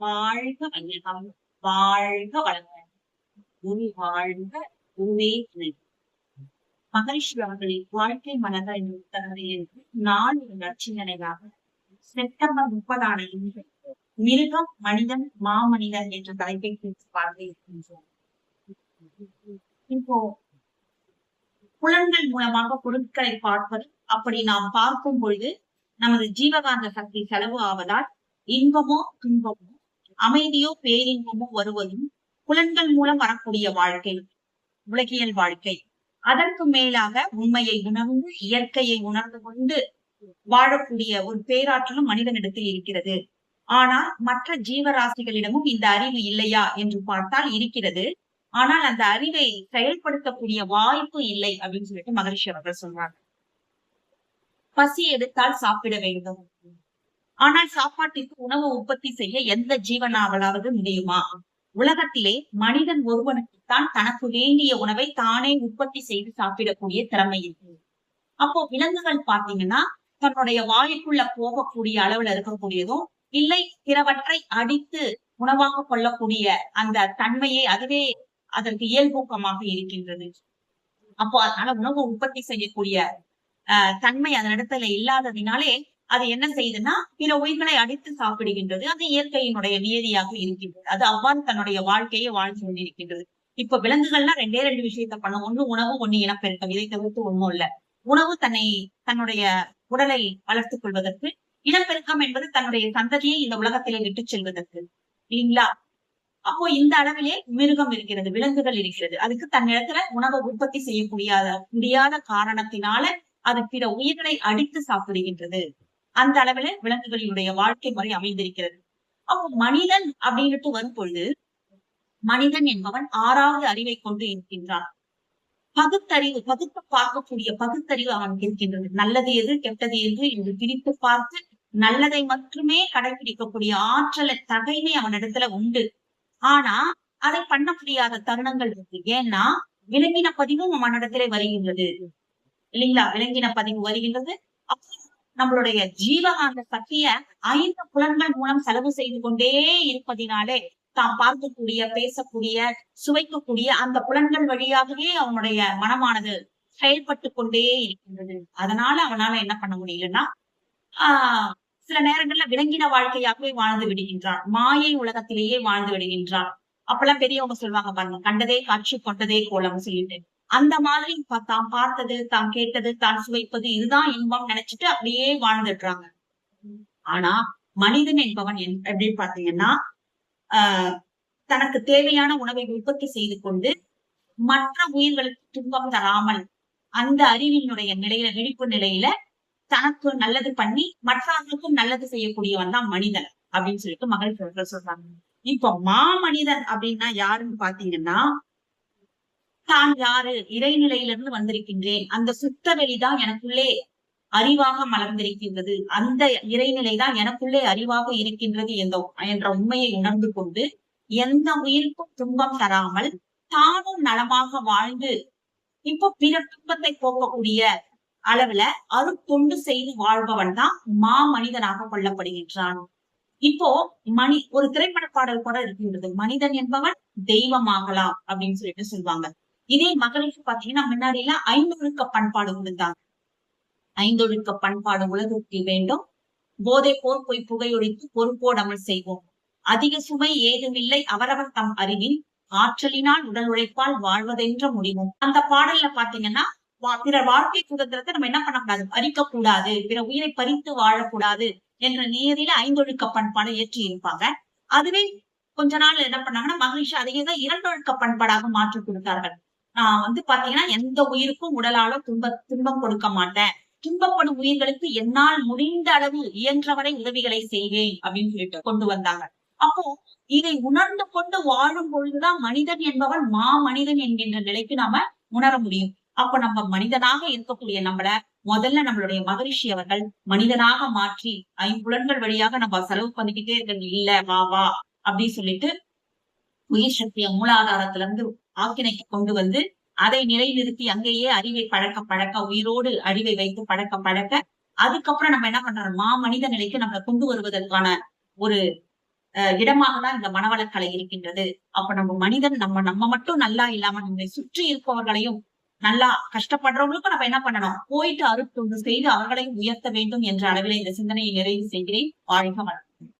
வாழ்க வையகம், வாழ்க வளமுடன். குரு வாழ்க, குருவே துணை. மகரிஷி அவர்களின் வாழ்க்கை மலர்கள் என்ற புத்தகத்தில் நாள் ஒரு நற்சிந்தனையாக செப்டம்பர் 30 இன்று மிருகம், மனிதன், மாமனிதன் என்ற தலைப்பை குறித்து பார்க்க இருக்கின்றோம். இப்போ புலன்கள் மூலமாக பொருட்களை பார்ப்பது, அப்படி நாம் பார்க்கும் பொழுது நமது ஜீவகாந்த சக்தி செலவு ஆவதால் இன்பமோ துன்பமோ, அமைதியோ பேரின்பமோ வருவதும் புலன்கள் மூலம் வரக்கூடிய வாழ்க்கை, உலகியல் வாழ்க்கை. அதற்கு மேலாக உண்மையை உணர்ந்து இயற்கையை உணர்ந்து கொண்டு வாழக்கூடிய ஒரு பேராற்றலும் மனிதனிடத்தில் இருக்கிறது. ஆனால் மற்ற ஜீவராசிகளிடமும் இந்த அறிவு இல்லையா என்று பார்த்தால் இருக்கிறது. ஆனால் அந்த அறிவை செயல்படுத்தக்கூடிய வாய்ப்பு இல்லை அப்படின்னு சொல்லிட்டு மகரிஷி அவர்கள் சொல்றாங்க. பசி எடுத்தால் சாப்பிட வேண்டும், ஆனால் சாப்பாட்டிற்கு உணவு உற்பத்தி செய்ய எந்த ஜீவனாவலாவது முடியுமா? உலகத்திலே மனிதன் ஒருவனுக்குத்தான் தனக்கு வேண்டிய உணவை தானே உற்பத்தி செய்து சாப்பிடக்கூடிய திறமை இருக்கு. அப்போ விலங்குகள் பாத்தீங்கன்னா தன்னுடைய வாயுக்குள்ள போகக்கூடிய அளவுல இருக்கக்கூடியதும் இல்லை, பிறவற்றை அடித்து உணவாக கொள்ளக்கூடிய அந்த தன்மையை அதுவே அதற்கு இயல்பூக்கமாக இருக்கின்றது. அப்போ அதனால உணவு உற்பத்தி செய்யக்கூடிய தன்மை அதனிடத்துல இல்லாததினாலே அது என்ன செய்யுதுன்னா பிற உயிர்களை அடித்து சாப்பிடுகின்றது. அது இயற்கையினுடைய நியதியாக இருக்கின்றது. அது அவ்வாறு தன்னுடைய வாழ்க்கையை வாழ்ந்து கொண்டிருக்கின்றது. இப்ப விலங்குகள்லாம் ரெண்டு விஷயத்த பண்ணும். ஒண்ணு உணவு, ஒண்ணு இனப்பெருக்கம். இதை தவிர்த்து ஒண்ணும் இல்ல. உணவு தன்னுடைய உடலை வளர்த்துக் கொள்வதற்கு, இனப்பெருக்கம் என்பது தன்னுடைய சந்ததியை இந்த உலகத்திலே விட்டு செல்வதற்கு, இல்லைங்களா? அப்போ இந்த அளவிலே மிருகம் இருக்கிறது, விலங்குகள் இருக்கிறது. அதுக்கு தன்னிடத்துல உணவை உற்பத்தி செய்ய முடியாத காரணத்தினால அது பிற உயிர்களை அடித்து சாப்பிடுகின்றது. அந்த அளவில விலங்குகளினுடைய வாழ்க்கை முறை அமைந்திருக்கிறது. அப்போ மனிதன் அப்படின்ட்டு வரும் பொழுது, மனிதன் என்பவன் 6வது அறிவை கொண்டு இருக்கின்றான். பகுத்தறிவு, பகுத்து பார்க்கக்கூடிய பகுத்தறிவு அவனுக்கு இருக்கின்றது. நல்லது எது, கெட்டது எது என்று பிரித்து பார்த்து நல்லதை மட்டுமே கடைபிடிக்கக்கூடிய ஆற்றலை, தகைமை அவனிடத்துல உண்டு. ஆனா அதை பண்ண முடியாத தருணங்கள் இருக்கு. ஏன்னா விலங்கின பதிவும் அவனிடத்திலே வருகின்றது, இல்லைங்களா? விலங்கின பதிவு வருகின்றது. நம்மளுடைய ஜீவகாந்த சக்திய 5 புலன்கள் மூலம் செலவு செய்து கொண்டே இருப்பதினாலே தாம் பார்க்கக்கூடிய, பேசக்கூடிய, சுவைக்கக்கூடிய அந்த புலன்கள் வழியாகவே அவனுடைய மனமானது செயல்பட்டு கொண்டே இருக்கின்றது. அதனால அவனால என்ன பண்ண முடியலன்னா சில நேரங்கள்ல விலங்கின வாழ்க்கையாகவே வாழ்ந்து விடுகின்றான். மாயை உலகத்திலேயே வாழ்ந்து விடுகின்றான். அப்பெல்லாம் பெரியவங்க சொல்லுவாங்க பாருங்க, கண்டதே காட்சி கொண்டதே கோலம் சொல்லிட்டு. அந்த மாதிரி தாம் பார்த்தது, தாம் கேட்டது, தான் சுவைப்பது இதுதான் இன்பம் நினைச்சிட்டு அப்படியே வாழ்ந்துடுறாங்க. ஆனா மனிதன் என்பவன் எப்படி பாத்தீங்கன்னா தனக்கு தேவையான உணவை உற்பத்தி செய்து கொண்டு மற்ற உயிர்களுக்கு துன்பம் தராமல் அந்த அறிவினுடைய நிலையில, விழிப்பு நிலையில தனக்கு நல்லது பண்ணி மற்றவர்களுக்கும் நல்லது செய்யக்கூடியவன் தான் மனிதன் அப்படின்னு சொல்லிட்டு மகரிஷி சொல்றாங்க. இப்போ மாமனிதன் அப்படின்னா யாருன்னு பாத்தீங்கன்னா, தான் யாரு, இறைநிலையிலிருந்து வந்திருக்கின்றேன், அந்த சுத்த வெளிதான் எனக்குள்ளே அறிவாக மலர்ந்திருக்கின்றது, அந்த இறைநிலைதான் எனக்குள்ளே அறிவாக இருக்கின்றது என்ற உண்மையை உணர்ந்து கொண்டு எந்த உயிருக்கும் துன்பம் தராமல் தானும் நலமாக வாழ்ந்து இப்போ பிற துன்பத்தை போக்கக்கூடிய அளவுல அருட்தொண்டு செய்து வாழ்பவன் தான் மாமனிதனாக கொள்ளப்படுகின்றான். இப்போ ஒரு திரைப்பட பாடல் கூட இருக்கின்றது, மனிதன் என்பவன் தெய்வமாகலாம் அப்படின்னு சொல்லிட்டு சொல்லுவாங்க. இதே மகளிருக்கு பாத்தீங்கன்னா முன்னாடி எல்லாம் 5 ஒழுக்க பண்பாடு கொடுத்தாங்க. 5 ஒழுக்க பண்பாடு உலகத்தில் வேண்டும், போதை போர் பொய் புகையொழித்து பொறுப்போடாமல் செய்வோம், அதிக சுமை ஏதுமில்லை அவரவர் தம் அறிவின், ஆற்றலினால் உடல் உழைப்பால் வாழ்வதென்ற முடிவும். அந்த பாடல்ல பாத்தீங்கன்னா பிற வாழ்க்கை சுதந்திரத்தை நம்ம என்ன பண்ணக்கூடாது, பறிக்கக்கூடாது, பிற உயிரை பறித்து வாழக்கூடாது என்ற நியதியில 5 ஒழுக்க பண்பாடை ஏற்றி இருப்பாங்க. அதுவே கொஞ்ச நாள் என்ன பண்ணாங்கன்னா மகிழ்ச்சி அதையேதான் 2 ஒழுக்க பண்பாடாக மாற்றி கொடுத்தார்கள். நான் பாத்தீங்கன்னா எந்த உயிருக்கும் உடலால துன்பம் கொடுக்க மாட்டேன், துன்பப்படும் உயிர்களுக்கு என்னால் முடிந்த அளவு இயன்றவரை உதவிகளை செய்வேன் அப்படின்னு சொல்லிட்டு கொண்டு வந்தாங்க. அப்போ இதை உணர்ந்து கொண்டு வாழும் பொழுதுதான் மனிதன் என்பவன் மாமனிதன் என்கின்ற நிலைக்கு நாம உணர முடியும். அப்ப நம்ம மனிதனாக இருக்கக்கூடிய நம்மள முதல்ல நம்மளுடைய மகரிஷி அவர்கள் மனிதனாக மாற்றி 5 புலன்கள் வழியாக நம்ம செலவு பண்ணிக்கிட்டே இருக்கிறது இல்ல, வா அப்படின்னு சொல்லிட்டு உயிர் சக்திய மூலாதாரத்துல இருந்து ஆக்கினைக்கு கொண்டு வந்து அதை நிலைநிறுத்தி அங்கேயே அறிவை பழக்க உயிரோடு அறிவை வைத்து பழக்க அதுக்கப்புறம் நம்ம என்ன பண்றோம், மாமனித நிலைக்கு நம்மளை கொண்டு வருவதற்கான ஒரு இடமாக தான் இந்த மனவளக்கலை இருக்கின்றது. அப்ப நம்ம மனிதன் நம்ம மட்டும் நல்லா இல்லாம நம்மை சுற்றி இருப்பவர்களையும் நல்லா கஷ்டப்படுறவங்களுக்கும் நம்ம என்ன பண்ணணும், போயிட்டு அருட்தொண்டு செய்து அவர்களையும் உயர்த்த வேண்டும் என்ற அளவிலே இந்த சிந்தனையை நிறைவு செய்கிறேன். வாழ்க வளமுடன்.